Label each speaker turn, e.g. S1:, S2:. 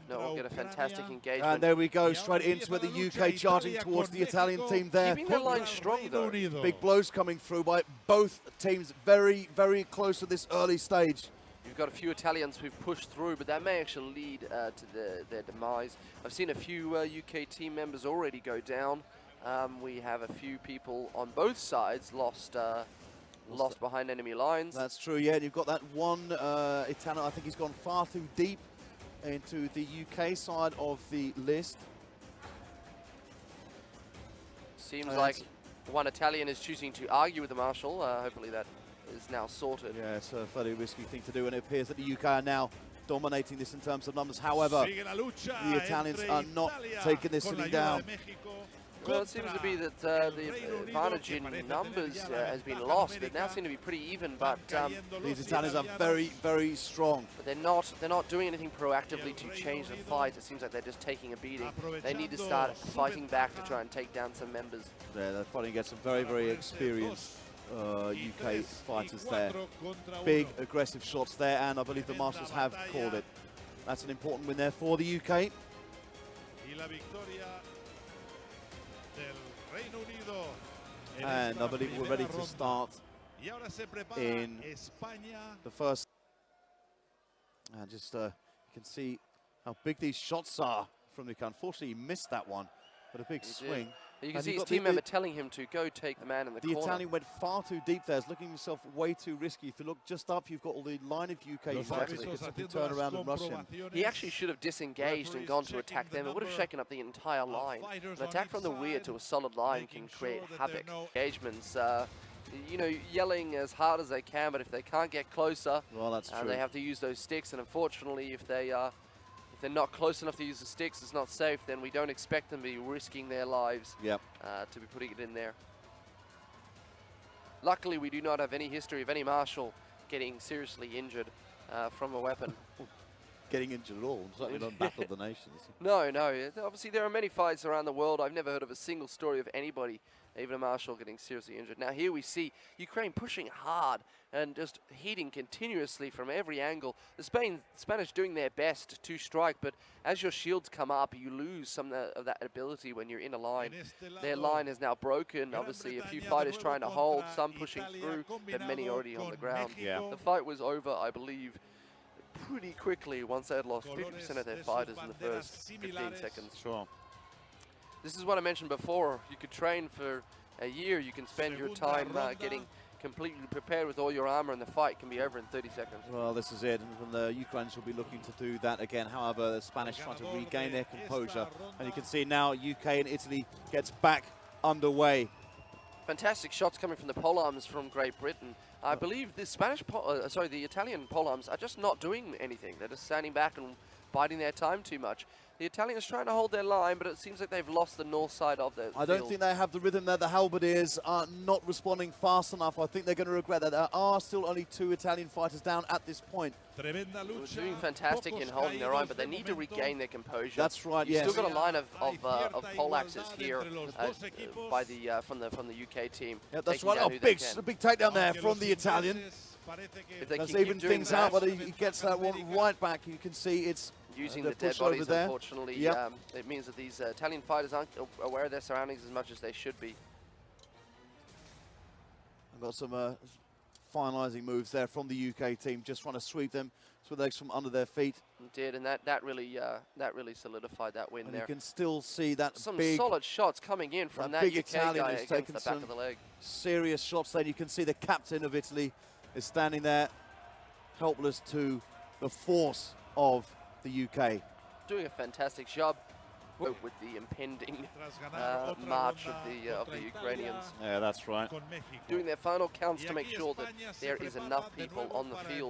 S1: No, get a fantastic engagement.
S2: And there we go, straight into it. The UK charging towards the Italian team there.
S1: Keeping their line strong, though.
S2: Big blows coming through by both teams. Very, very close to this early stage.
S1: You've got a few Italians who've pushed through, but that may actually lead to their demise. I've seen a few UK team members already go down. We have a few people on both sides lost behind enemy lines.
S2: That's true, yeah. And you've got that one Italian, I think he's gone far too deep into the UK side of the list.
S1: Seems like one Italian is choosing to argue with the Marshal. Hopefully that is now sorted.
S2: Yeah, it's a fairly risky thing to do, and it appears that the UK are now dominating this in terms of numbers. However, the Italians are not taking this sitting down.
S1: Well, it seems to be that the advantage in numbers has been lost. They now seem to be pretty even, but
S2: these Italians are very, very strong.
S1: But they're not doing anything proactively to change the fight. It seems like they're just taking a beating. They need to start fighting back to try and take down some members.
S2: Yeah, they're fighting against some very, very experienced UK fighters there. Big aggressive shots there, and I believe the Marshals have called it. That's an important win there for the UK. And I believe we're ready to start in the first. And just you can see how big these shots are from the. Unfortunately, he missed that one, but a big swing.
S1: You can see his team member telling him to go take the man in the corner.
S2: The Italian went far too deep there. He's looking himself way too risky. If you look just up, you've got all the line of UK fighters that can simply turn around and rush him.
S1: He actually should have disengaged and gone to attack them. It would have shaken up the entire line. An attack from the rear to a solid line can create havoc. Engagements, you know, yelling as hard as they can, but if they can't get closer,
S2: well, that's true.
S1: They have to use those sticks. And unfortunately, if they're not close enough to use the sticks, it's not safe, then we don't expect them to be risking their lives to be putting it in there. Luckily, we do not have any history of any Marshal getting seriously injured from a weapon.
S2: Getting injured at all, certainly not Battle of the Nations.
S1: No, no. Obviously, there are many fights around the world. I've never heard of a single story of anybody, even a Marshal, getting seriously injured. Now, here we see Ukraine pushing hard and just heating continuously from every angle. The Spanish doing their best to strike, but as your shields come up, you lose some of that ability when you're in a line. Their line is now broken. Obviously, a few fighters trying to hold, some pushing through, but many already on the ground.
S2: Yeah.
S1: The fight was over, I believe, pretty quickly once they had lost 50% of their fighters in the first 15 seconds.
S2: Sure.
S1: This is what I mentioned before. You could train for a year. You can spend your time getting completely prepared with all your armor, and the fight can be over in 30 seconds.
S2: Well, this is it. And the Ukrainians will be looking to do that again. However, the Spanish trying to regain their composure. And you can see now UK and Italy gets back underway.
S1: Fantastic shots coming from the polearms from Great Britain. I believe the the Italian polearms are just not doing anything. They're just standing back and biding their time too much. The Italians trying to hold their line, but it seems like they've lost the north side of the
S2: I don't think they have the rhythm there. The halberdiers are not responding fast enough. I think they're going to regret that. There are still only 2 Italian fighters down at this point.
S1: They're doing fantastic in holding their own, but they need to regain their composure.
S2: That's right,
S1: You've
S2: yes.
S1: still got a line of poleaxes here by the from the UK team.
S2: Yeah, that's right. Oh, big takedown there from the Italian.
S1: If they
S2: That's even things out, but he gets that one right back. You can see it's
S1: using the dead bodies, unfortunately. It means that these Italian fighters aren't aware of their surroundings as much as they should be.
S2: I've got some finalising moves there from the UK team, just trying to sweep them so legs from under their feet.
S1: It did, and that really solidified that win
S2: and
S1: there.
S2: You can still see that
S1: some
S2: big,
S1: solid shots coming in from that
S2: big
S1: UK
S2: Italian
S1: guy
S2: is
S1: against
S2: taking
S1: the back of the leg.
S2: Serious shots there. You can see the captain of Italy is standing there, helpless to the force of the UK.
S1: Doing a fantastic job with the impending march of the Ukrainians.
S2: Yeah, that's right.
S1: Doing their final counts to make sure that there is enough people on the field